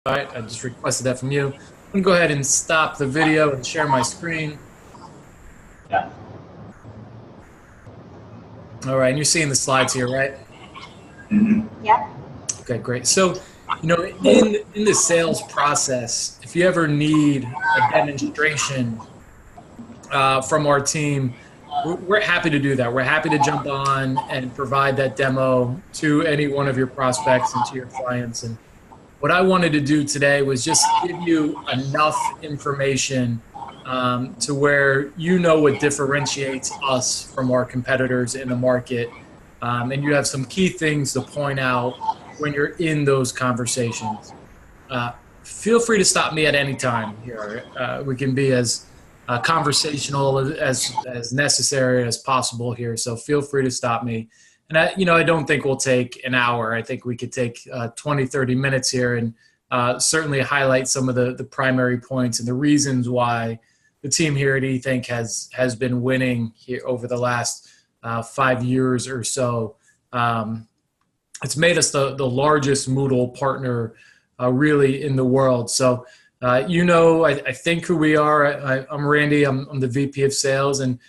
All right, I just requested that from you. I'm gonna go ahead and stop the video and share my screen. Yeah. All right, and you're seeing the slides here, right? Yep. Okay, great. So, in the sales process, if you ever need a demonstration from our team, we're happy to do that. We're happy to jump on and provide that demo to any one of your prospects and to your clients. And what I wanted to do today was just give you enough information to where you know what differentiates us from our competitors in the market. And you have some key things to point out when you're in those conversations. Uh, Feel free to stop me at any time here. We can be as conversational as necessary as possible here. So feel free to stop me. And I don't think we'll take an hour. I think we could take 20, 30 minutes here and certainly highlight some of the primary points and the reasons why the team here at eThink has been winning here over the last 5 years or so. It's made us the largest Moodle partner really in the world. So, I think who we are. I'm Randy. I'm the VP of Sales, and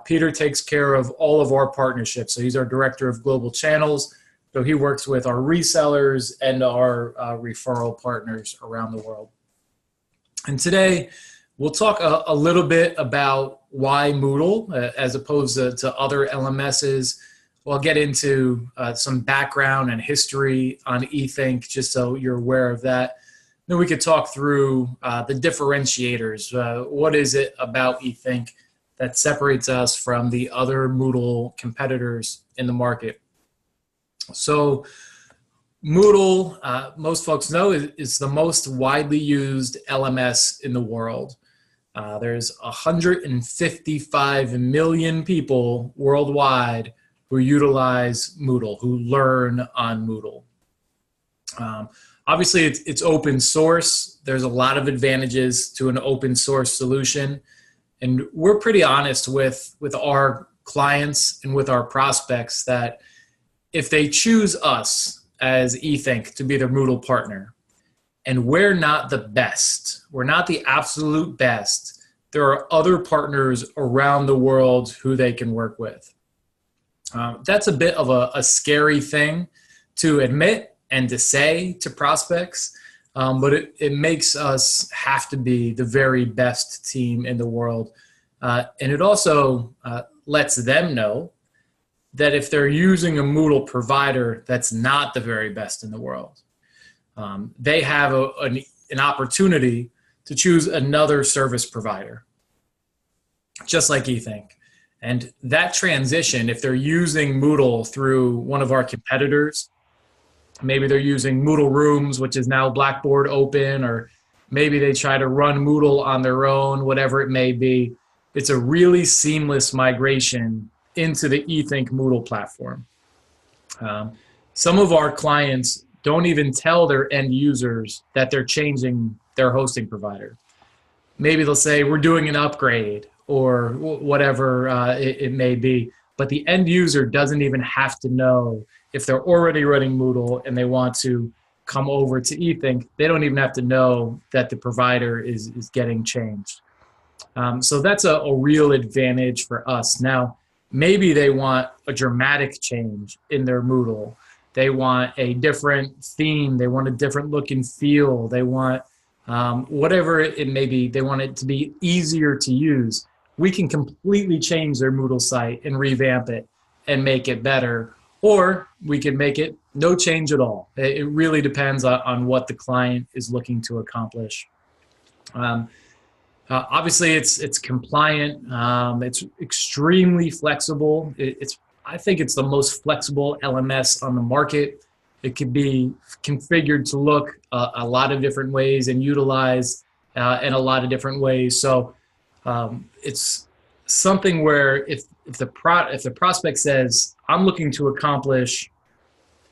Peter takes care of all of our partnerships. So he's our Director of Global Channels. So he works with our resellers and our referral partners around the world. And today, we'll talk a little bit about why Moodle as opposed to other LMSs. We'll get into some background and history on eThink, just so you're aware of that. Then we could talk through the differentiators. What is it about eThink that separates us from the other Moodle competitors in the market? So Moodle, most folks know, is the most widely used LMS in the world. There's 155 million people worldwide who utilize Moodle, who learn on Moodle. Obviously, it's open source. There's a lot of advantages to an open source solution. And we're pretty honest with our clients and with our prospects that if they choose us as eThink to be their Moodle partner, and we're not the best, we're not the absolute best, there are other partners around the world who they can work with. That's a bit of a scary thing to admit and to say to prospects, but it makes us have to be the very best team in the world. And it also lets them know that if they're using a Moodle provider that's not the very best in the world, they have an opportunity to choose another service provider, just like eThink. And that transition, if they're using Moodle through one of our competitors, maybe they're using Moodle Rooms, which is now Blackboard Open, or maybe they try to run Moodle on their own, whatever it may be. It's a really seamless migration into the eThink Moodle platform. Some of our clients don't even tell their end users that they're changing their hosting provider. Maybe they'll say, we're doing an upgrade, or whatever it may be. But the end user doesn't even have to know. If they're already running Moodle and they want to come over to eThink, they don't even have to know that the provider is getting changed. So that's a real advantage for us. Now, maybe they want a dramatic change in their Moodle. They want a different theme. They want a different look and feel. They want whatever it may be. They want it to be easier to use. We can completely change their Moodle site and revamp it and make it better. Or we can make it no change at all. It really depends on what the client is looking to accomplish. Obviously, it's compliant. It's extremely flexible. I think it's the most flexible LMS on the market. It can be configured to look a lot of different ways and utilized in a lot of different ways. So it's something where if the prospect says, I'm looking to accomplish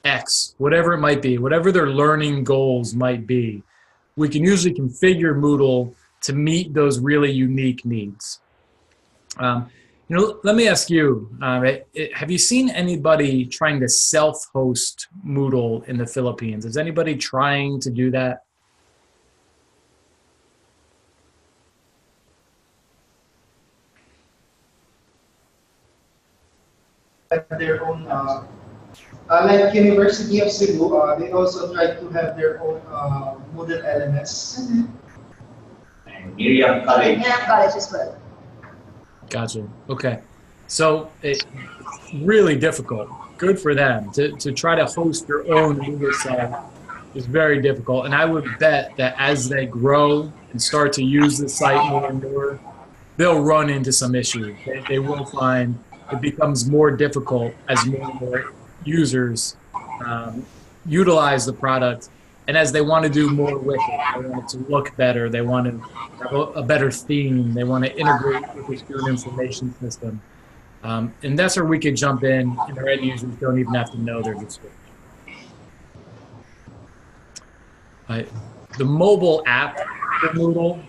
X, whatever it might be, whatever their learning goals might be, we can usually configure Moodle to meet those really unique needs. Let me ask you, have you seen anybody trying to self-host Moodle in the Philippines? Is anybody trying to do that? have their own, like University of Cebu, they also try to have their own Moodle LMS. And Miriam College. Miriam College as well. Gotcha. Okay. So it's really difficult. Good for them to try to host your own Moodle site is very difficult. And I would bet that as they grow and start to use the site more and more, they'll run into some issues. They will find it becomes more difficult as more and more users utilize the product. And as they want to do more with it, they want it to look better. They want to have a better theme. They want to integrate with the student information system. And that's where we could jump in, and our end users don't even have to know there's a switch. The mobile app for Moodle,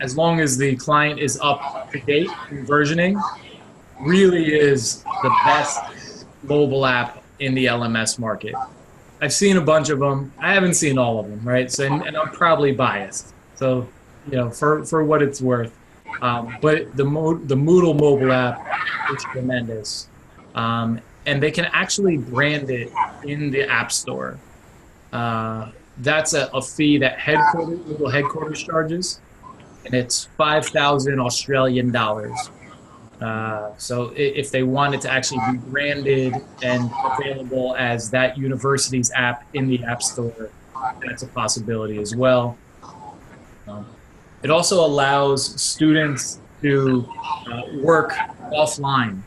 as long as the client is up to date in versioning, really is the best mobile app in the LMS market. I've seen a bunch of them. I haven't seen all of them, right? So, and I'm probably biased. So, you know, for what it's worth. But the Moodle mobile app is tremendous. And they can actually brand it in the App Store. That's a fee that Moodle headquarters charges, and it's 5,000 Australian dollars. So if they want it to actually be branded and available as that university's app in the App Store, that's a possibility as well. It also allows students to work offline.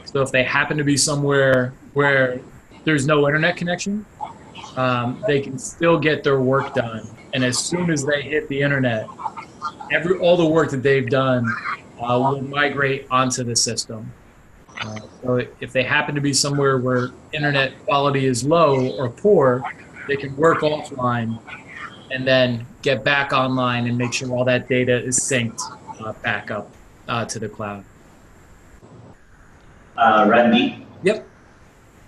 So if they happen to be somewhere where there's no internet connection, they can still get their work done. And as soon as they hit the internet, all the work that they've done will migrate onto the system. So if they happen to be somewhere where internet quality is low or poor, they can work offline and then get back online and make sure all that data is synced back up to the cloud. Randy? Yep.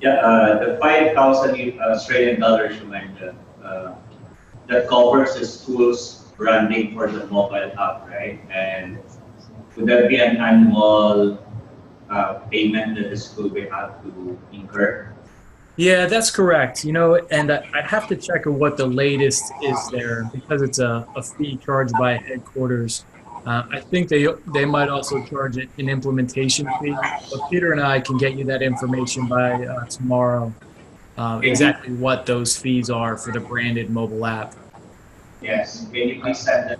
Yeah, the 5,000 Australian dollars you mentioned, that covers the school's branding for the mobile app, right? And would that be an annual payment that the school will have to incur? Yeah, that's correct. You know, and I'd have to check on what the latest is there because it's a fee charged by headquarters. I think they might also charge it an implementation fee, but Peter and I can get you that information by tomorrow, exactly what those fees are for the branded mobile app. Yes, can you please send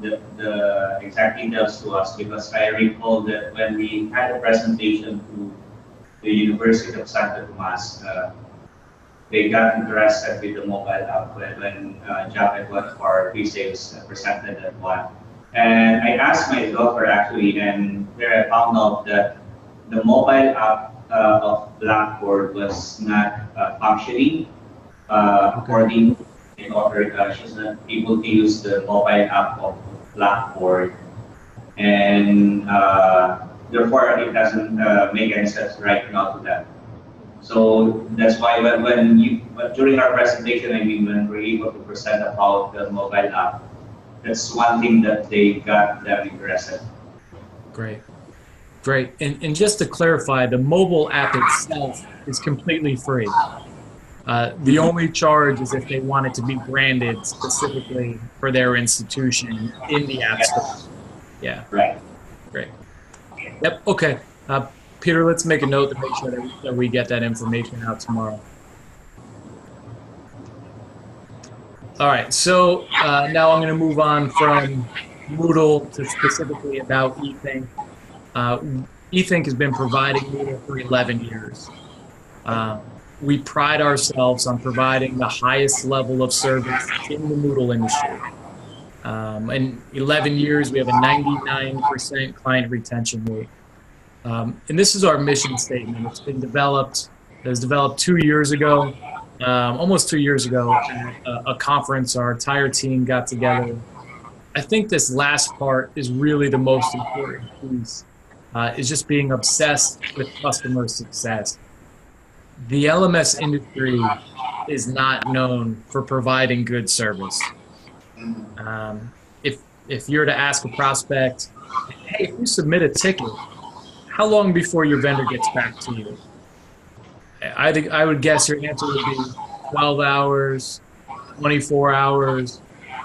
the exact details to us, because I recall that when we had a presentation to the University of Santo Tomas, they got interested with the mobile app when Jack was for pre-sales presented that one. And I asked my daughter actually, and there I found out that the mobile app of Blackboard was not functioning according to my daughter. She's not able to use the mobile app of Blackboard, and therefore it doesn't make any sense right now to them. So that's why during our presentation, I mean, when we're able to present about the mobile app, that's one thing that they got them interested. Great. Great. And just to clarify, the mobile app itself is completely free. The only charge is if they want it to be branded specifically for their institution in the App Store. Yeah. Right. Great. Yep. Okay. Peter, let's make a note to make sure that we get that information out tomorrow. All right. So now I'm going to move on from Moodle to specifically about eThink. eThink has been providing Moodle for 11 years. We pride ourselves on providing the highest level of service in the Moodle industry. In 11 years, we have a 99% client retention rate. And this is our mission statement. It's been developed, it was developed 2 years ago, almost 2 years ago at a conference. Our entire team got together. I think this last part is really the most important piece, is just being obsessed with customer success. The LMS industry is not known for providing good service. If you're to ask a prospect, hey, if you submit a ticket, how long before your vendor gets back to you? I think I would guess your answer would be 12 hours, 24 hours,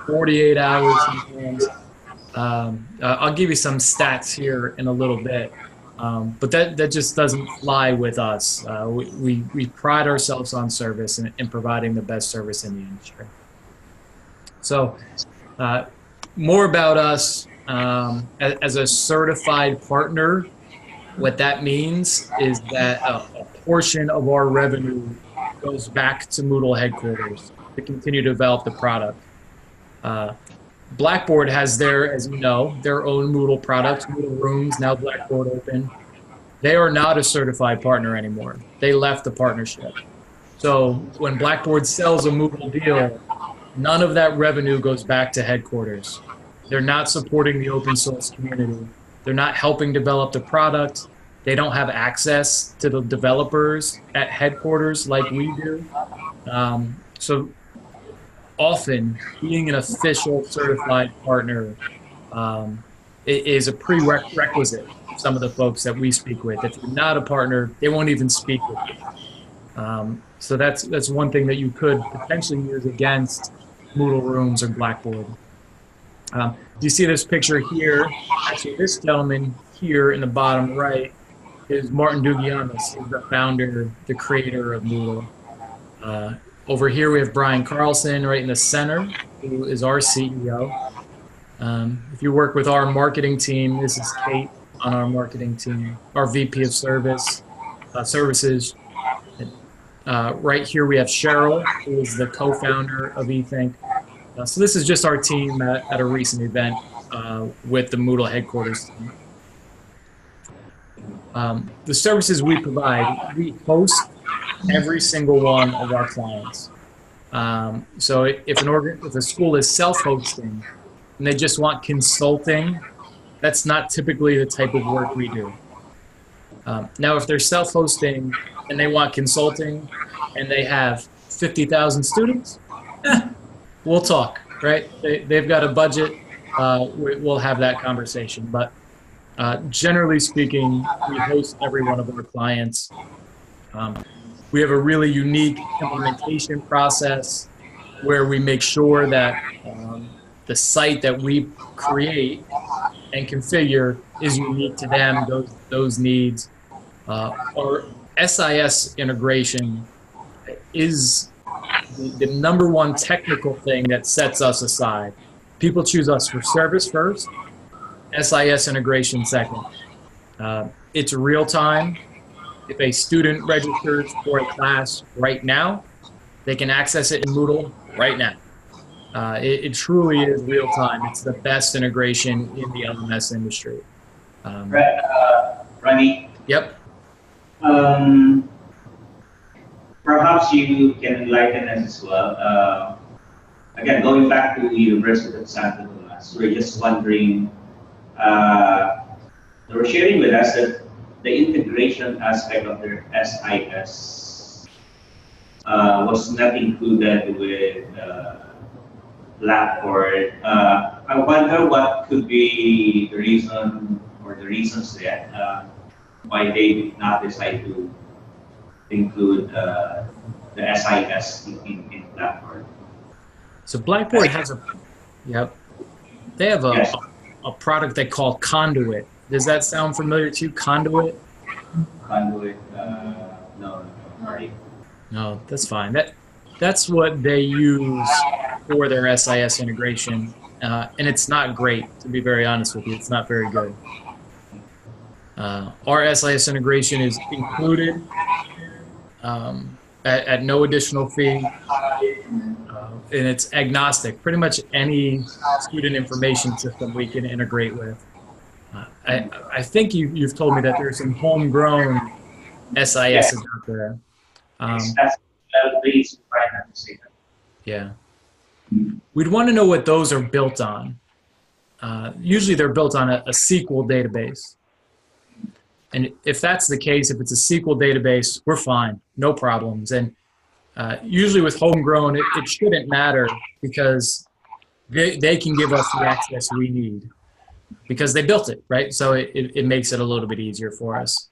48 hours sometimes. I'll give you some stats here in a little bit, but that just doesn't fly with us. We pride ourselves on service and providing the best service in the industry. So more about us as a certified partner. What that means is that a portion of our revenue goes back to Moodle headquarters to continue to develop the product. Blackboard has their, as you know, their own Moodle product, Moodle Rooms, now Blackboard Open. They are not a certified partner anymore. They left the partnership. So when Blackboard sells a Moodle deal, none of that revenue goes back to headquarters. They're not supporting the open source community. They're not helping develop the product. They don't have access to the developers at headquarters like we do. So often, being an official certified partner is a prerequisite for some of the folks that we speak with. If you're not a partner, they won't even speak with you. So that's one thing that you could potentially use against Moodle Rooms or Blackboard. You see this picture here? Actually, this gentleman here in the bottom right is Martin Dougianis. He's the founder, the creator of Moodle. Over here we have Brian Carlson right in the center, who is our CEO. If you work with our marketing team, this is Kate on our marketing team, our VP of services. Right here we have Cheryl, who is the co-founder of eThink. So this is just our team at a recent event with the Moodle headquarters team. The services we provide, we host every single one of our clients. So if a school is self-hosting and they just want consulting, that's not typically the type of work we do. Now, if they're self-hosting and they want consulting and they have 50,000 students, we'll talk, right? They've got a budget. We'll have that conversation. But generally speaking, we host every one of our clients. We have a really unique implementation process where we make sure that the site that we create and configure is unique to them, those needs. Our SIS integration is the number one technical thing that sets us aside. People choose us for service first, SIS integration second. It's real time. If a student registers for a class right now, they can access it in Moodle right now. It truly is real time. It's the best integration in the LMS industry. Ronnie? Yep. Perhaps you can enlighten us as well. Again, going back to the University of Santo Tomas, we're just wondering, they were sharing with us that the integration aspect of their SIS was not included with Blackboard. I wonder what could be the reason or the reasons there why they did not decide to include the SIS in Blackboard. So Blackboard has they have a product they call Conduit. Does that sound familiar to you, Conduit? Conduit, no, sorry. No, that's fine. That's what they use for their SIS integration, and it's not great, to be very honest with you. It's not very good. Our SIS integration is included at no additional fee, and it's agnostic. Pretty much any student information system we can integrate with. I think you've told me that there's some homegrown SISs out there. Yeah. We'd want to know what those are built on. Usually they're built on a SQL database. And if that's the case, if it's a SQL database, we're fine, no problems. And usually with homegrown, it shouldn't matter because they can give us the access we need. because they built it, right? So it makes it a little bit easier for us.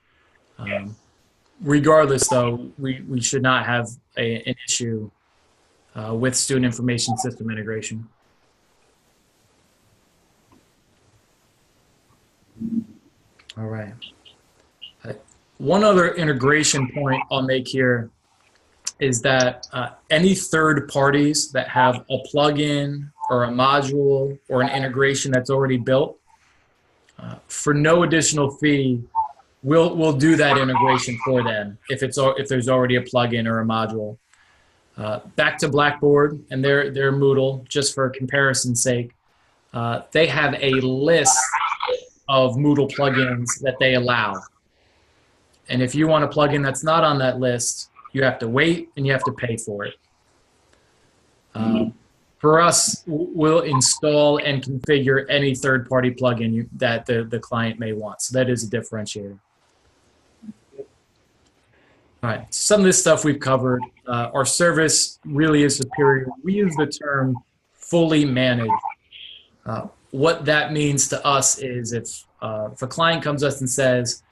Regardless, though, we should not have an issue with student information system integration. All right. One other integration point I'll make here is that any third parties that have a plugin or a module or an integration that's already built, for no additional fee, we'll do that integration for them if there's already a plugin or a module. Back to Blackboard and their Moodle, just for comparison's sake, they have a list of Moodle plugins that they allow. And if you want a plugin that's not on that list, you have to wait and you have to pay for it. For us, we'll install and configure any third-party plugin that the client may want. So that is a differentiator. All right, some of this stuff we've covered. Our service really is superior. We use the term fully managed. What that means to us is if a client comes to us and says,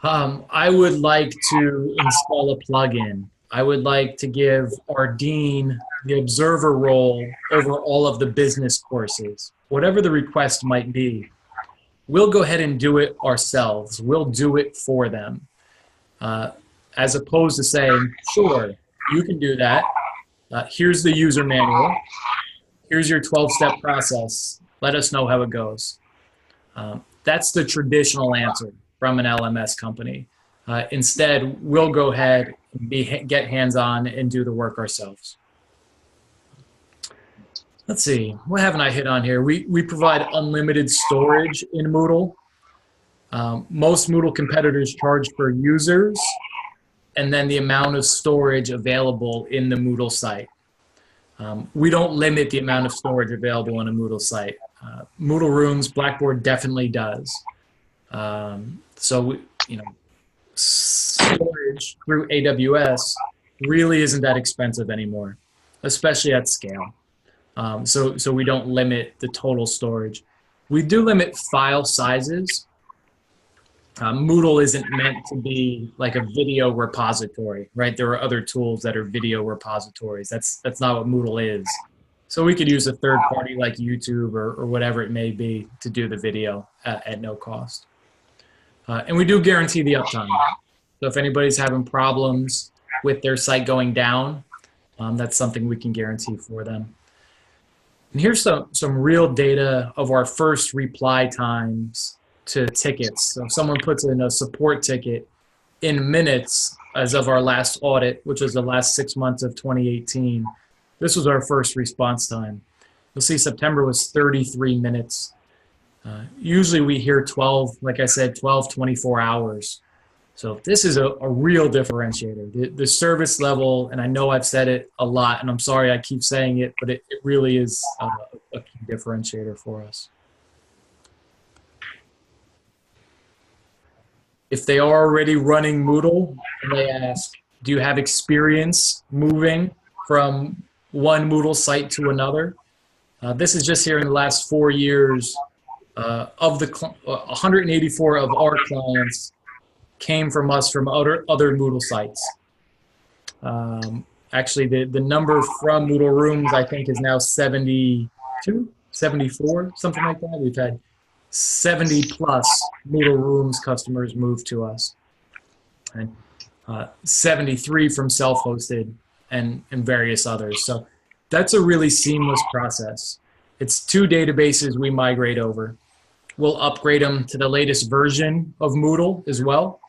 I would like to install a plugin. I would like to give our dean the observer role over all of the business courses. Whatever the request might be, we'll go ahead and do it ourselves. We'll do it for them. As opposed to saying, sure, you can do that. Here's the user manual. Here's your 12-step process. Let us know how it goes. That's the traditional answer from an LMS company. Instead, we'll go ahead and get hands-on and do the work ourselves. Let's see, what haven't I hit on here? We provide unlimited storage in Moodle. Most Moodle competitors charge for users and then the amount of storage available in the Moodle site. We don't limit the amount of storage available on a Moodle site. Moodle Rooms, Blackboard definitely does. So, storage through AWS really isn't that expensive anymore, especially at scale. So we don't limit the total storage. We do limit file sizes. Moodle isn't meant to be like a video repository, right? There are other tools that are video repositories. That's not what Moodle is. So we could use a third party like YouTube or whatever it may be to do the video at no cost. And we do guarantee the uptime. So if anybody's having problems with their site going down, that's something we can guarantee for them. And here's some real data of our first reply times to tickets. So if someone puts in a support ticket in minutes as of our last audit, which was the last 6 months of 2018, this was our first response time. You'll see September was 33 minutes. Usually we hear 12, like I said, 12, 24 hours. So this is a real differentiator. The service level, and I know I've said it a lot, and I'm sorry I keep saying it, but it really is a key differentiator for us. If they are already running Moodle and they ask, do you have experience moving from one Moodle site to another? This is just here in the last 4 years. Of the 184 of our clients came from us from other Moodle sites. Actually, the number from Moodle Rooms, I think, is now 72, 74, something like that. We've had 70 plus Moodle Rooms customers move to us, and 73 from self-hosted and various others. So that's a really seamless process. It's 2 databases we migrate over. We'll upgrade them to the latest version of Moodle as well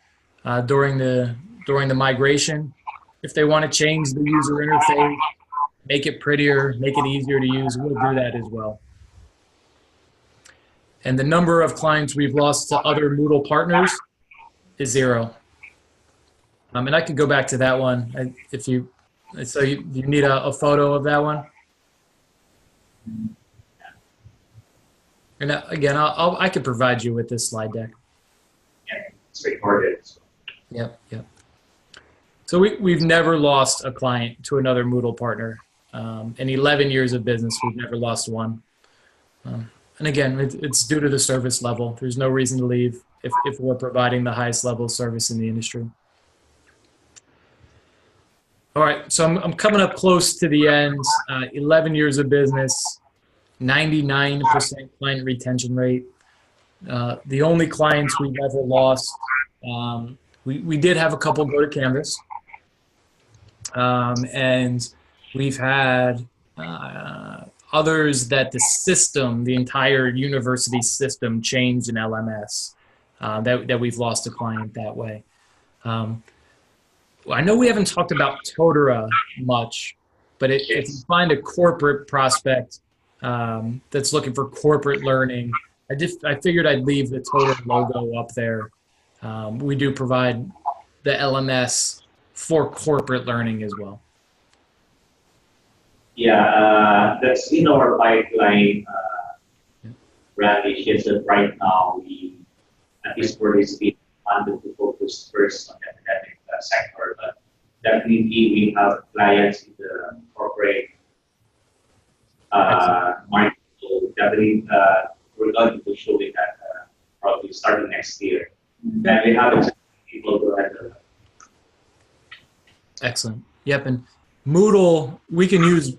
during the migration. If they want to change the user interface, make it prettier, make it easier to use, we'll do that as well. And the number of clients we've lost to other Moodle partners is 0. And I could go back to that one if you need a photo of that one. And again, I could provide you with this slide deck. Yeah, it's recorded. Yep. So we've never lost a client to another Moodle partner. In 11 years of business, we've never lost one. And again, it's due to the service level. There's no reason to leave if we're providing the highest level of service in the industry. All right, so I'm coming up close to the end. 11 years of business, 99% client retention rate. The only clients we've ever lost, we did have a couple go to Canvas, and we've had others that the system, the entire university system, changed in LMS, that we've lost a client that way. I know we haven't talked about Totara much, but if you find a corporate prospect that's looking for corporate learning, I figured I'd leave the Totara logo up there. We do provide the LMS for corporate learning as well. Yeah, that's in our pipeline, Bradley. Is that right now we, at least for this week, wanted to focus first on the academic sector, but definitely we have clients in the corporate market. So definitely we're going to show it at probably starting next year. And we have people who are Excellent. Yep. And Moodle, we can use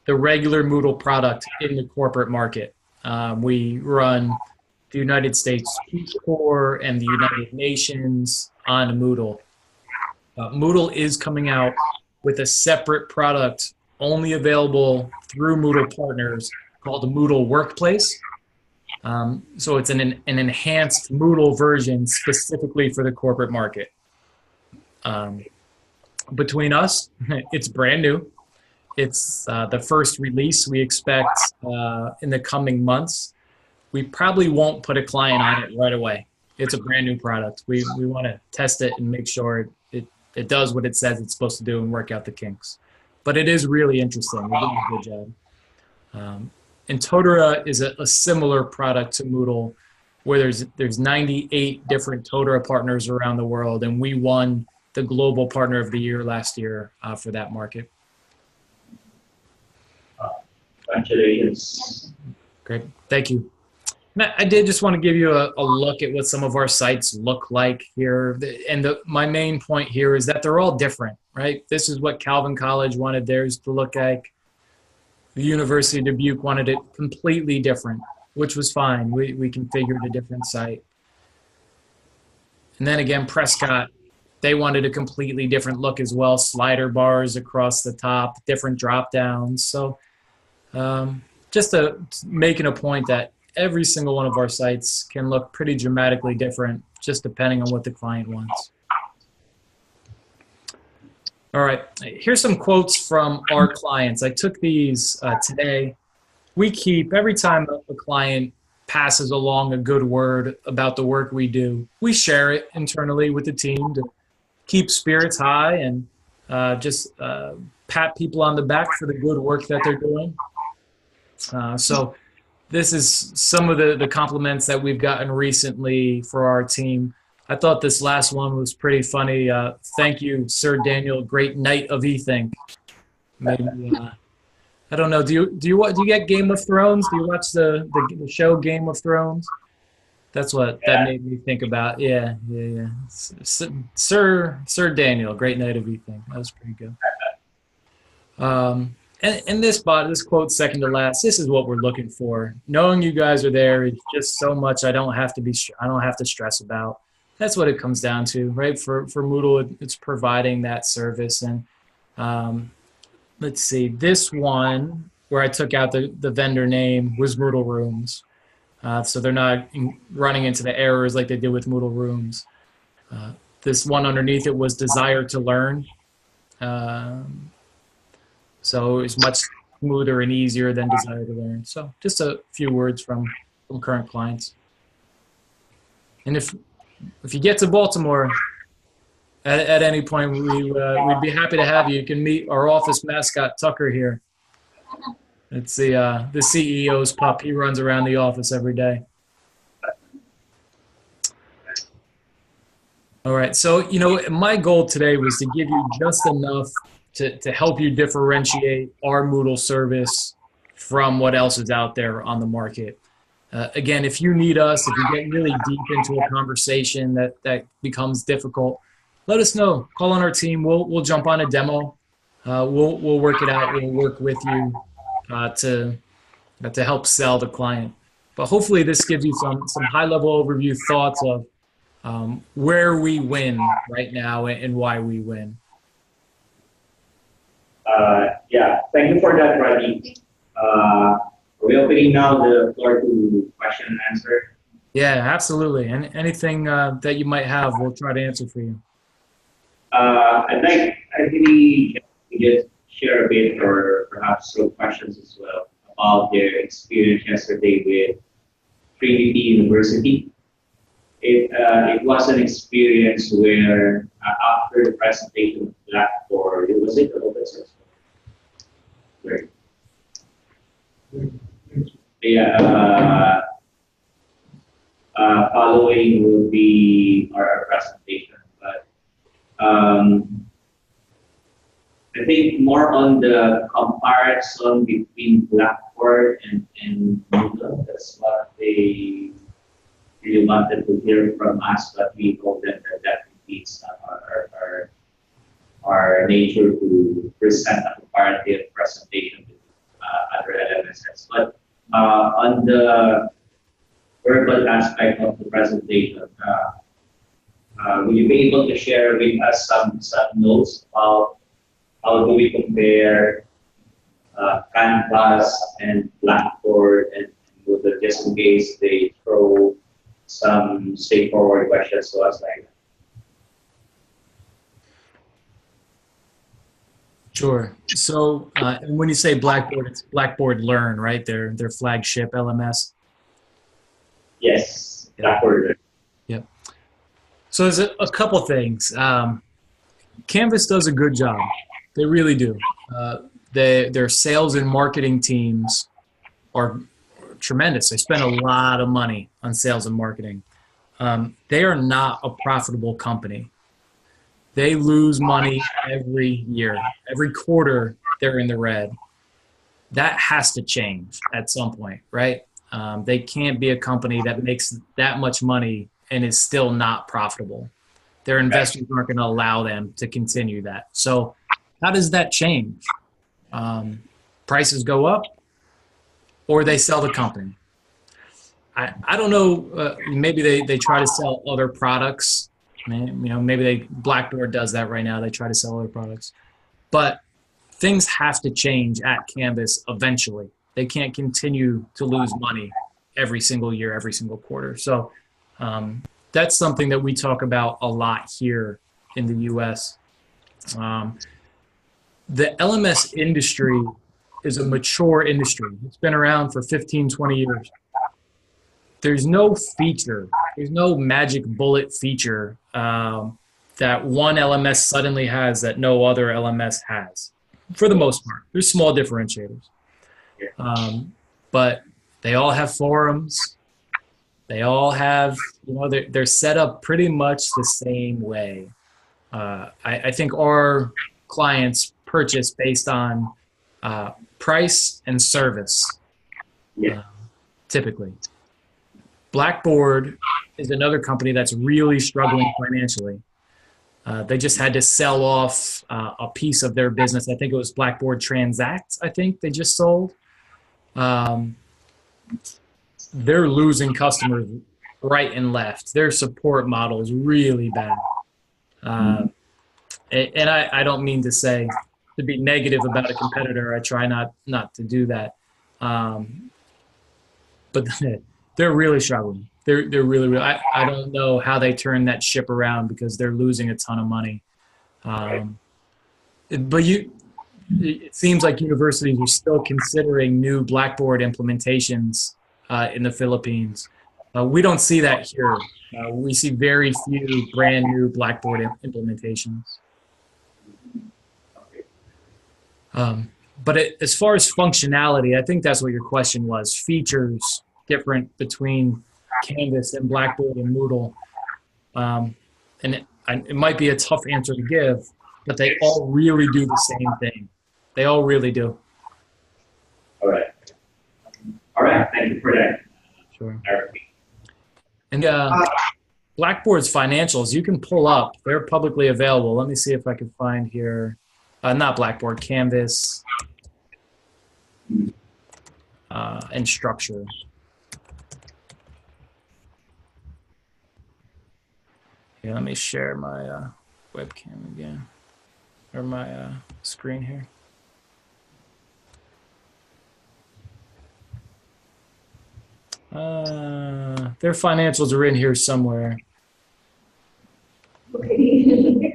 the regular Moodle product in the corporate market. We run the United States Peace Corps and the United Nations on Moodle. Moodle is coming out with a separate product only available through Moodle partners called the Moodle Workplace. So it's an enhanced Moodle version specifically for the corporate market. Between us, it's brand new. It's the first release we expect in the coming months. We probably won't put a client on it right away. It's a brand new product. We want to test it and make sure it does what it says it's supposed to do and work out the kinks. But it is really interesting. We're doing a good job. And Totara is a similar product to Moodle, where there's 98 different Totara partners around the world, and we won the Global Partner of the Year last year for that market. congratulations. Great, thank you. And I did just want to give you a look at what some of our sites look like here. And my main point here is that they're all different, right? This is what Calvin College wanted theirs to look like. The University of Dubuque wanted it completely different, which was fine. We configured a different site. And then again, Prescott, they wanted a completely different look as well. Slider bars across the top, different drop downs. So just making a point that every single one of our sites can look pretty dramatically different, just depending on what the client wants. All right, here's some quotes from our clients. I took these today. Every time a client passes along a good word about the work we do, we share it internally with the team to keep spirits high and just pat people on the back for the good work that they're doing. So this is some of the compliments that we've gotten recently for our team. I thought this last one was pretty funny. Thank you, Sir Daniel. Great night of eThink. Maybe I don't know. Do you get Game of Thrones? Do you watch the show Game of Thrones? That's what that made me think about. Yeah. Sir Daniel. Great night of eThink. That was pretty good. And this quote, second to last, this is what we're looking for. Knowing you guys are there is just so much I don't have to stress about. That's what it comes down to, right? For Moodle, it's providing that service. And let's see, this one where I took out the vendor name was Moodle Rooms. So they're not running into the errors like they did with Moodle Rooms. This one underneath it was Desire to Learn. So it's much smoother and easier than Desire to Learn. So just a few words from current clients. And if you get to Baltimore at any point, we'd be happy to have you. You can meet our office mascot, Tucker, here. It's the CEO's pup. He runs around the office every day. All right. So, my goal today was to give you just enough to help you differentiate our Moodle service from what else is out there on the market. Again, if you need us, if you get really deep into a conversation that becomes difficult, let us know. Call on our team. We'll jump on a demo. We'll work it out. We'll work with you to help sell the client. But hopefully this gives you some high level overview thoughts of where we win right now and why we win. Yeah, thank you for that, Ravi. We're opening now the floor to question and answer. Yeah, absolutely. And anything that you might have, we'll try to answer for you. I'd like actually just share a bit or perhaps some questions as well about their experience yesterday with Trinity University. It was an experience where after the presentation of Blackboard, was it an open source? Right. Yeah. Following will be our presentation, but I think more on the comparison between Blackboard and Moodle. That's what they really wanted to hear from us, but we hope that that defeats our nature to present a comparative presentation with other LMSs. But on the verbal aspect of the presentation, will you be able to share with us some notes about how do we compare Canvas and Blackboard and Moodle, just in case they throw some straightforward questions to us like that? Sure. So and when you say Blackboard, it's Blackboard Learn, right? Their flagship LMS. Yes, Blackboard. Yep. So there's a couple things. Canvas does a good job. They really do. Their sales and marketing teams are tremendous. They spend a lot of money on sales and marketing. They are not a profitable company. They lose money every year. Every quarter, they're in the red. That has to change at some point, right? They can't be a company that makes that much money and is still not profitable. Their investors aren't going to allow them to continue that. So how does that change? Prices go up or they sell the company. I don't know. Maybe they try to sell other products. Maybe Blackboard does that right now. They try to sell other products. But things have to change at Canvas eventually. They can't continue to lose money every single year, every single quarter. So that's something that we talk about a lot here in the US. The LMS industry is a mature industry. It's been around for 15, 20 years. There's no feature, there's no magic bullet feature that one LMS suddenly has that no other LMS has, for the most part. There's small differentiators. But they all have forums. They all have, they're set up pretty much the same way. I think our clients purchase based on price and service, typically. Blackboard is another company that's really struggling financially. They just had to sell off a piece of their business. I think it was Blackboard Transact, I think they just sold. They're losing customers right and left. Their support model is really bad. And I don't mean to be negative about a competitor. I try not to do that. But they're really struggling. They're really. I don't know how they turn that ship around because they're losing a ton of money. But it seems like universities are still considering new Blackboard implementations in the Philippines. We don't see that here. We see very few brand new Blackboard implementations. But as far as functionality, I think that's what your question was. Features different between Canvas and Blackboard and Moodle. And it might be a tough answer to give, but they all really do the same thing. They all really do. All right. Thank you for that. Sure. RFP. And Blackboard's financials, you can pull up. They're publicly available. Let me see if I can find here. Not Blackboard, Canvas, and Structure. Yeah, let me share my webcam again, or my screen here. Their financials are in here somewhere. Okay.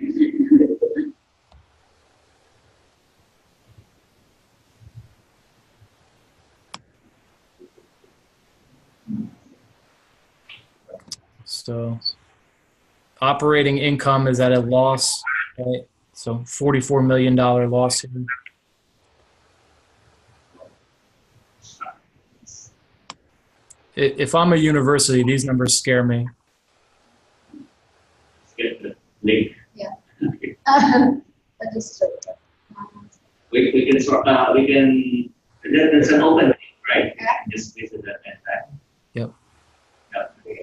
So operating income is at a loss, right? So $44 million loss here. If I'm a university, these numbers scare me. Get the link. Yeah. Okay. Register. We can sort. We can. That's an open link, right? Yeah. Just visit that and that. Yep. Yeah.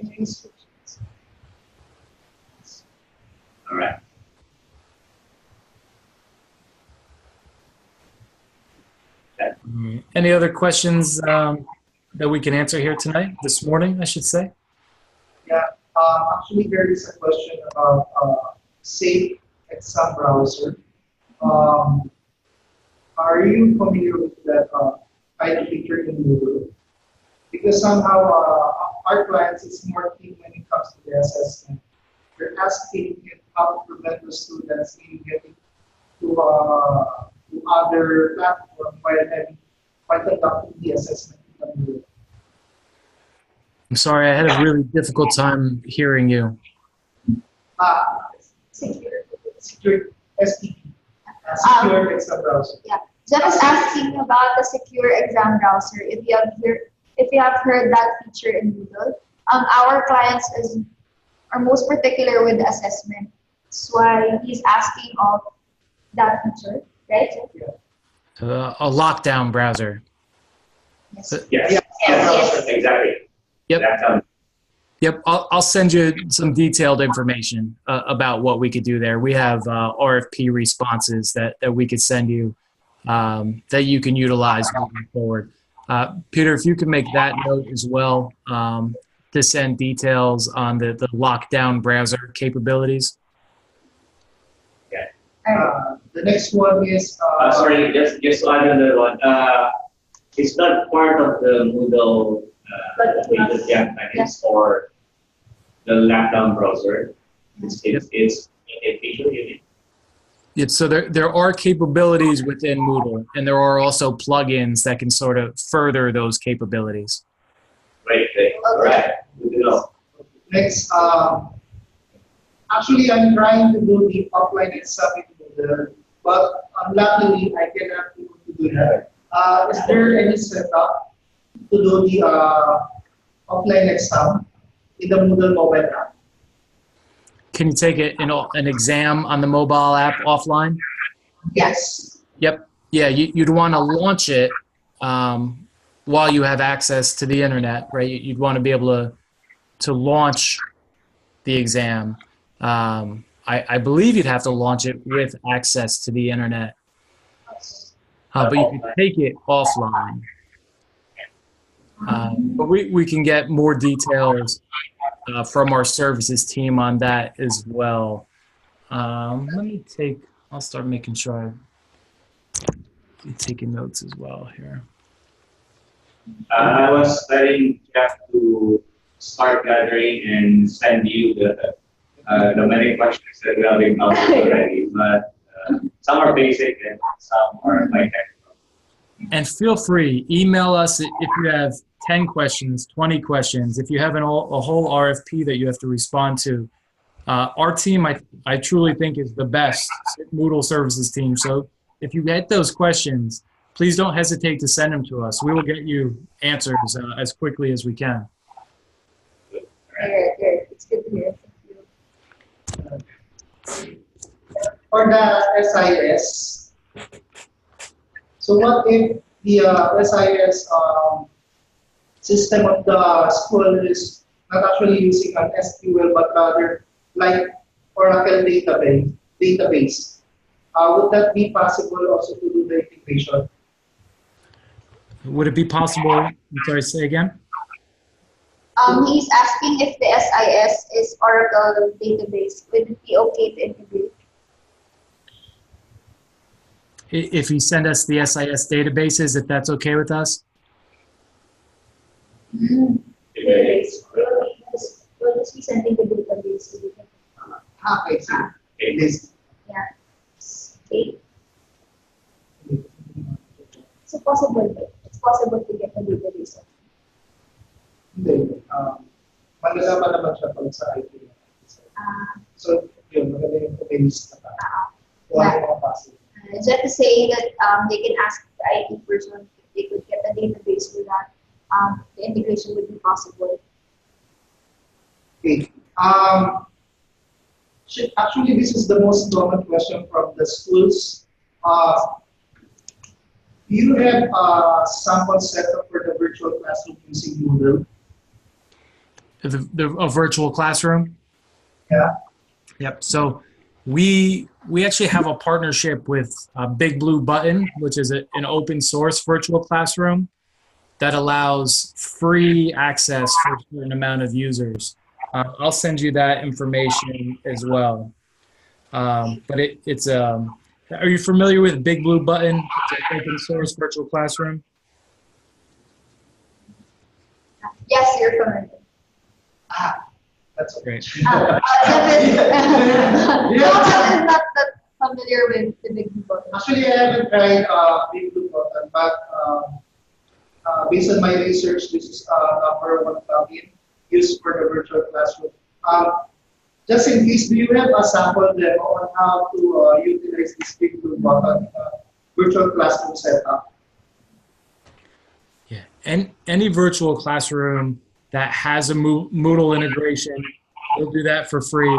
All right. Any other questions that we can answer here tonight, this morning, I should say? Yeah, actually there is a question about safe exam browser. Are you familiar with that kind of feature in Moodle? Because somehow our clients is more keen when it comes to the assessment. They're asking if how to prevent the students in getting to other platforms while conducting the assessment in the Moodle. I'm sorry, I had a really difficult time hearing you. Secure STP, secure exam browser. Yeah. Jeff is asking about the secure exam browser. If you have heard that feature in Moodle, our clients are most particular with the assessment. That's why he's asking of that feature, right? Yeah. A lockdown browser. Yes. Yes. Yes. Exactly. Yep. That's Yep, I'll send you some detailed information about what we could do there. We have RFP responses that we could send you that you can utilize moving forward. Peter, if you could make that note as well to send details on the lockdown browser capabilities. The next one is sorry, just to add another one. It's not part of the Moodle package for the lockdown browser. It's a feature you need. Yep, so there are capabilities within Moodle, and there are also plugins that can sort of further those capabilities. Right. All right. Good to know. next. Actually, I'm trying to do the offline exam in Moodle, but unluckily I cannot be able to do that. Is there any setup to do the offline exam in the Moodle mobile app? Can you take an exam on the mobile app offline? Yes. Yep. Yeah, you'd want to launch it while you have access to the internet, right? You'd want to be able to launch the exam. I believe you'd have to launch it with access to the internet, but you can take it offline. But we can get more details from our services team on that as well. I'll start making sure I'm taking notes as well here. I was telling Jeff to start gathering and send you the many questions that we have encountered already, but some are basic and some are like technical. And feel free, email us if you have 10 questions, 20 questions. If you have a whole RFP that you have to respond to, our team, I truly think, is the best Moodle services team. So if you get those questions, please don't hesitate to send them to us. We will get you answers as quickly as we can. Good. It's good to hear. Thank you. For the SIS, so what if the SIS system of the school is not actually using an SQL, but rather like Oracle database. Would that be possible also to do the integration? Would it be possible? I'm sorry, say again. He's asking if the SIS is Oracle database. Would it be okay to integrate? If you send us the SIS databases, if that's okay with us? Database. We'll just be sending the database. So we can, I see. This. yeah. Okay. So possible. It's possible to get the database. Hindi. Malalaman naman siya pag sa IT. So, yun, maganda yung database na Just to say that they can ask the IT person if they could get a database so that the integration would be possible. Okay. Actually, this is the most common question from the schools. Do you have a sample setup for the virtual classroom using Moodle? A virtual classroom? Yeah. Yep. So we actually have a partnership with Big Blue Button, which is an open source virtual classroom that allows free access for a certain amount of users. I'll send you that information as well. But it's are you familiar with Big Blue Button? It's an open source virtual classroom. Yes, you're familiar. That's Great. Not that familiar with the Big Blue Button. Actually, I haven't tried Big Blue Button, but based on my research, this is number one plugin used for the virtual classroom. Just in case, do you have a sample demo on how to utilize this Big Blue Button virtual classroom setup? Yeah, and any virtual classroom that has a Moodle integration, we'll do that for free.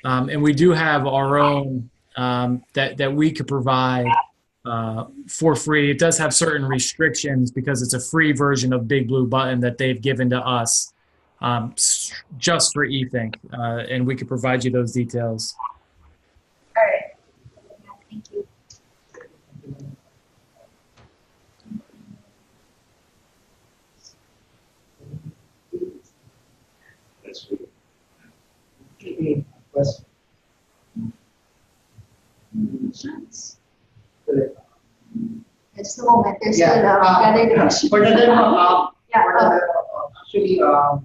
And we do have our own that we could provide for free. It does have certain restrictions because it's a free version of Big Blue Button that they've given to us just for eThink. And we could provide you those details. All right. Thank you. Question. Just a moment. There's Yeah. still gathering the question. For the demo, Yeah, for the demo, actually, the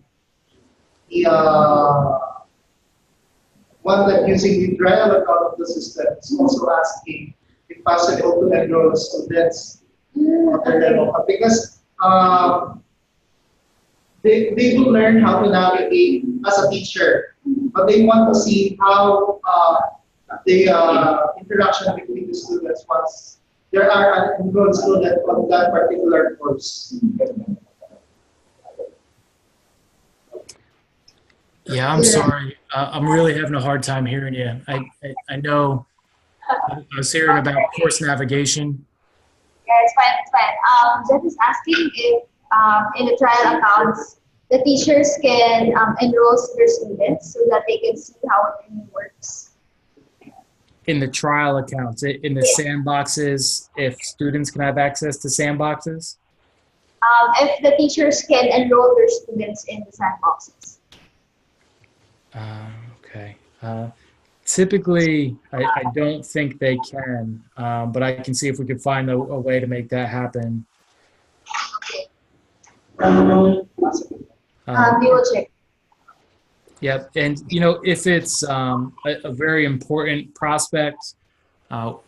one that using the trial account of the system is also asking if possible to enroll students on the demo because they will learn how to navigate as a teacher, but they want to see how the interaction between the students once there are an enrolled student on that particular course. Yeah, I'm sorry. I'm really having a hard time hearing you. I know I was hearing about course navigation. Yeah, it's fine. It's fine. Jeff is asking if in the trial accounts, the teachers can enroll their students so that they can see how it really works. In the trial accounts, in the sandboxes, if students can have access to sandboxes? If the teachers can enroll their students in the sandboxes. Okay. Typically, I don't think they can, but I can see if we could find a way to make that happen. Okay. We will check. Yep. And, if it's a very important prospect,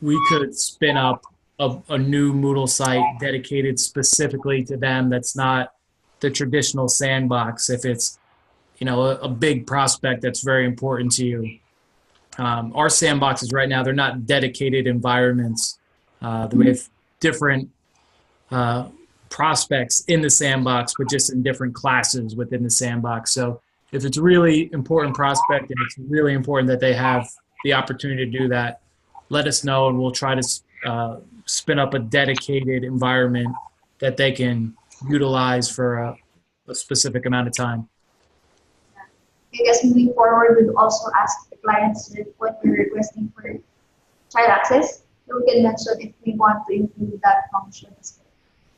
we could spin up a new Moodle site dedicated specifically to them that's not the traditional sandbox. If it's, a big prospect that's very important to you. Our sandboxes right now, they're not dedicated environments. We have different prospects in the sandbox, but just in different classes within the sandbox. So if it's a really important prospect and it's really important that they have the opportunity to do that, let us know and we'll try to spin up a dedicated environment that they can utilize for a specific amount of time. I guess moving forward, we'll also ask the clients what they're requesting for child access. So we can mention if we want to include that function as well.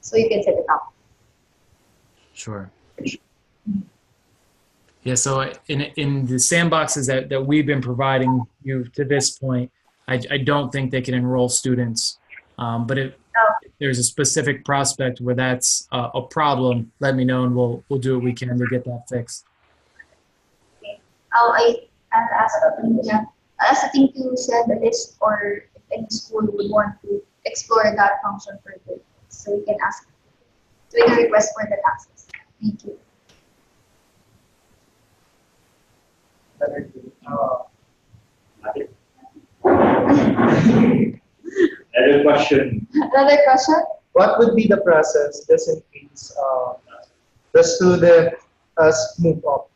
So you can set it up. Sure. Yeah, so in the sandboxes that we've been providing you to this point, I don't think they can enroll students. But if there's a specific prospect where that's a problem, let me know and we'll do what we can to get that fixed. Okay. I'll ask the team to send a list, or if any school would want to explore that function further. So we can ask to make a request for that access. Thank you. Another question. Another question? What would be the process just in case the student has moved up?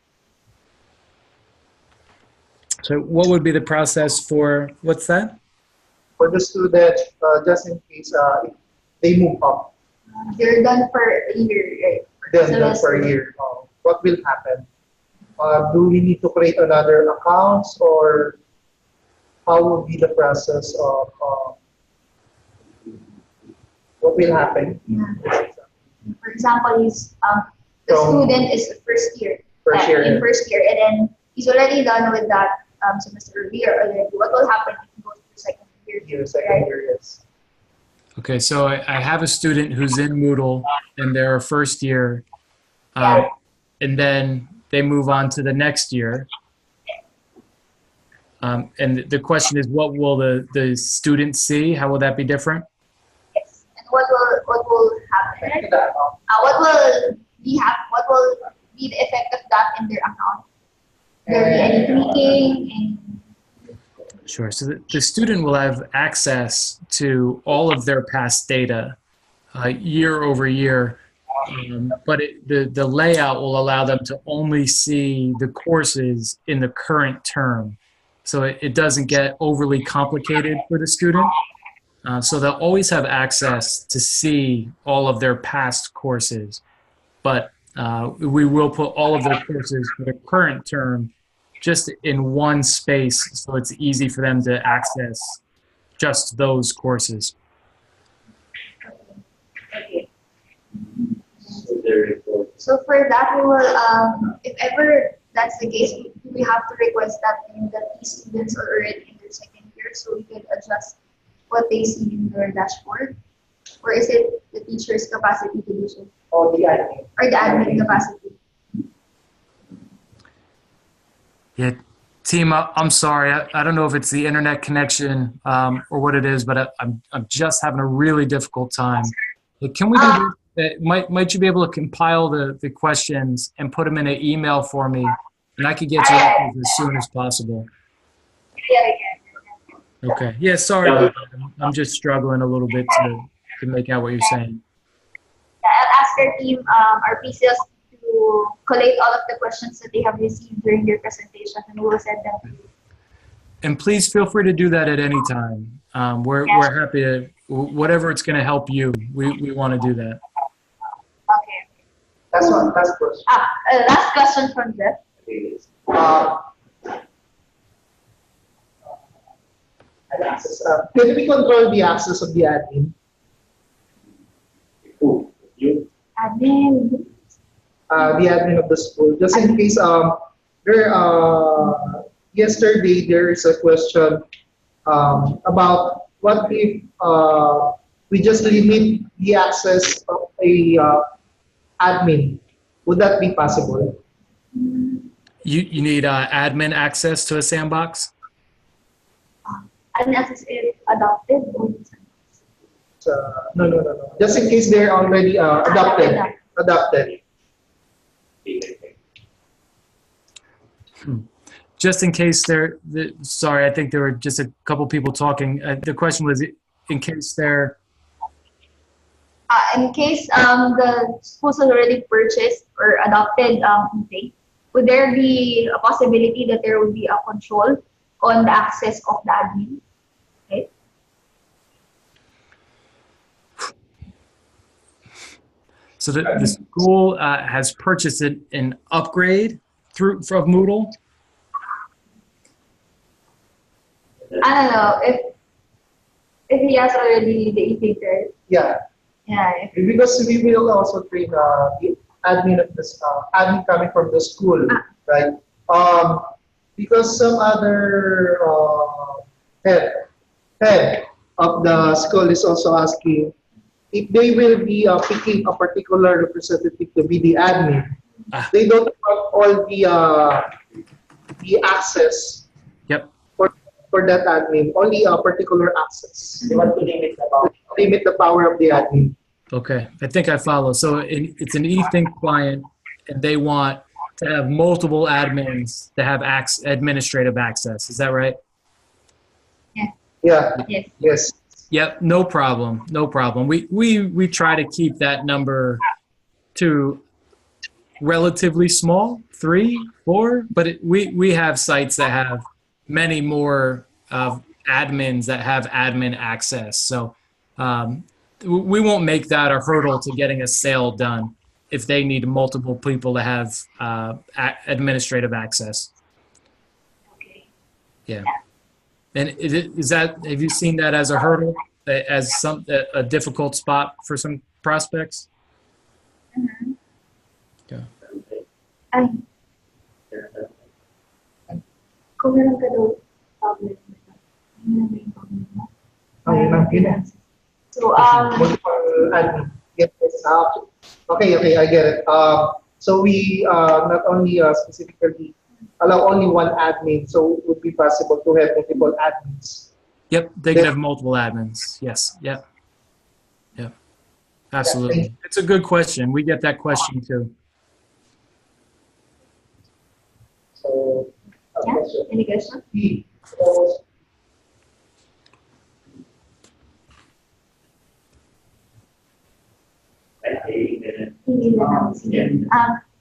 So what would be the process for, what's that? For the student, just in case they move up, They're done for a year, right? then for a year, what will happen? Do we need to create another accounts, or how will be the process of what will happen? Yeah. For example, the student is first year, in first year, and then he's already done with that semester review already. What will happen if he goes to second year? Second year, yes. Okay, so I have a student who's in Moodle and they're a first year, and then they move on to the next year. And the question is, what will the student see? How will that be different? Yes. And what will happen? What will be the effect of that in their account? Will there be any tweaking? Sure. So the student will have access to all of their past data year over year, but the layout will allow them to only see the courses in the current term. So it doesn't get overly complicated for the student. So they'll always have access to see all of their past courses, but we will put all of their courses for the current term just in one space, so it's easy for them to access just those courses. Okay. So for that, we will, if ever that's the case, we have to request that these students are already in their second year, so we can adjust what they see in their dashboard. Or is it the teacher's capacity to do so? Or the admin. Or the admin capacity? Yeah, team, I'm sorry. I don't know if it's the internet connection or what it is, but I'm just having a really difficult time. Can we do this? Might you be able to compile the questions and put them in an email for me, and I could get you answers as soon as possible? Yeah. Okay. Yeah, sorry about that. I'm just struggling a little bit to make out what you're saying. Yeah, I'll ask our team, our PCLs, to collate all of the questions that they have received during their presentation, and we will send them to you. And please feel free to do that at any time. We're happy to, whatever it's going to help you, we want to do that. Okay. That's one last question. Last question from Jeff. Can we control the access of the admin? Who? You? Admin. The admin of the school. Just in case yesterday there is a question about what if we just limit the access of a admin. Would that be possible? You need admin access to a sandbox? Admin access is adopted. No. Just in case they're already adopted. Just in case sorry, I think there were just a couple people talking. The question was, in case they're... In case the schools have already purchased or adopted eThink, would there be a possibility that there would be a control on the access of the admin? Okay. So the school has purchased an upgrade from Moodle. I don't know if he has already the eThink, right? Yeah, Yeah. because we will also train the admin of the admin coming from the school, right? Because some other head of the school is also asking if they will be picking a particular representative to be the admin. They don't want all the access. Yep. For that admin, only a particular access. They want to limit the power of the admin. Okay, I think I follow. So it's an eThink client, and they want to have multiple admins to have administrative access. Is that right? Yeah. Yes. Yes. Yep. No problem. No problem. We try to keep that number to relatively small, 3, 4, but we have sites that have many more admins that have admin access. So we won't make that a hurdle to getting a sale done if they need multiple people to have administrative access. Okay. Yeah. And is that, have you seen that as a hurdle, as a difficult spot for some prospects? Mm-hmm. Yeah. Ay. Kung meron ka daw problem, yun ang problem mo. So, multiple admin. Yes. Okay, I get it. So we not only specifically allow only one admin, so it would be possible to have multiple admins. Yep, they could have multiple admins. Yes, yep. Yep, absolutely. It's a good question. We get that question too. So, yeah, any question?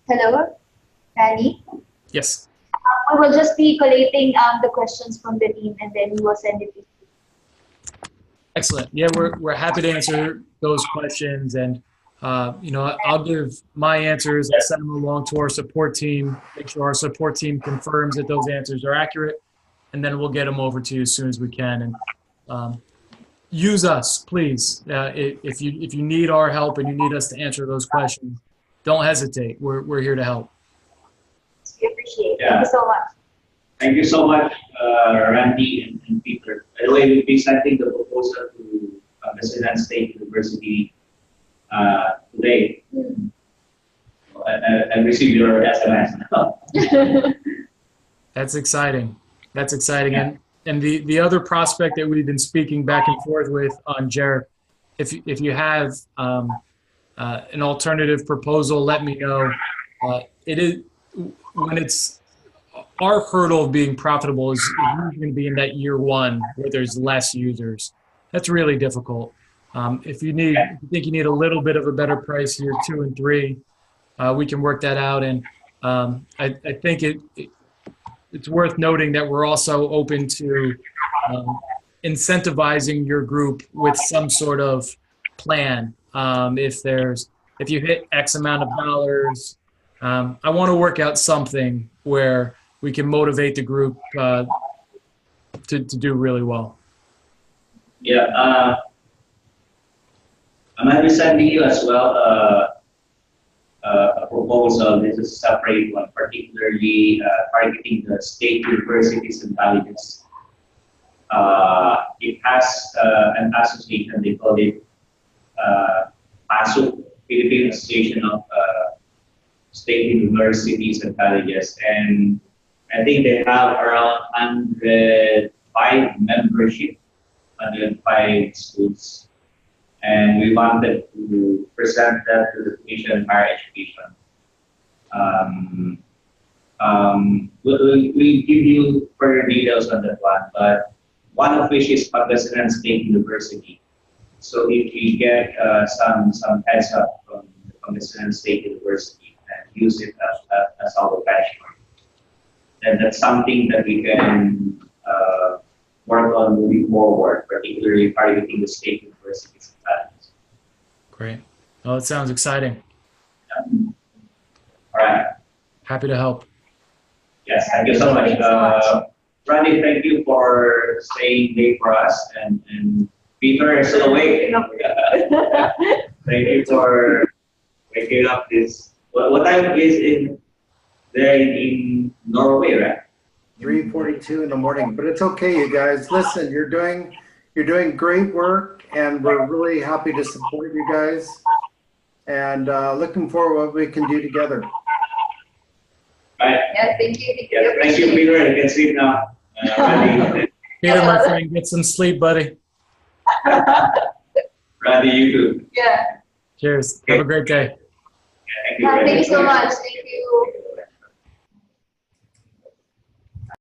Hello, Danny? Yes. We will just be collating the questions from the team, and then we will send it to you. Excellent. Yeah, we're happy to answer those questions, and I'll give my answers. I'll send them along to our support team. Make sure our support team confirms that those answers are accurate, and then we'll get them over to you as soon as we can. And use us, please. If you need our help and you need us to answer those questions, don't hesitate. We're here to help. We appreciate it. Yeah. Thank you so much. Thank you so much, Randy and Peter. By the way, we'll be sending the proposal to Brazilian State University today. I received your SMS now. That's exciting. That's exciting. Yeah. And the other prospect that we've been speaking back and forth with on Jarek, if you have an alternative proposal, let me know. It is when it's our hurdle of being profitable is usually going to be in that year one where there's less users. That's really difficult. If you think you need a little bit of a better price year 2 and 3, we can work that out. And I think it's worth noting that we're also open to incentivizing your group with some sort of plan. If you hit X amount of dollars, I want to work out something where we can motivate the group to do really well. Yeah, I might be sending you as well a proposal. This is a separate one, particularly targeting the state universities and colleges. It has an association, they call it PASU, Philippine Association of State Universities and Colleges. And I think they have around 105 membership, 105 schools. And we wanted to present that to the Commission on Higher Education. We'll give you further details on that one, but one of which is Pangasinan State University. So if we get some heads up from the Pangasinan State University and use it as our benchmark, then that's something that we can work on moving forward, particularly targeting the state universities and colleges. Great. Oh, it sounds exciting. All right. Happy to help. Yes, thank you so much. Thanks so much. Randy, thank you for staying late for us, and Peter is still awake. Thank you for waking up this. What time is in there in Norway, right? 3:42 in the morning, but it's okay, you guys. Listen, you're doing great work, and we're really happy to support you guys, and looking forward to what we can do together. Right. Yeah, thank you. Yeah, thank you, Peter. You can sleep now. Randy, Peter, my friend, get some sleep, buddy. Randy, you too. Yeah. Cheers. Have a great day. Yeah, thank you. Yeah, Randy. thank you so much. Thank you.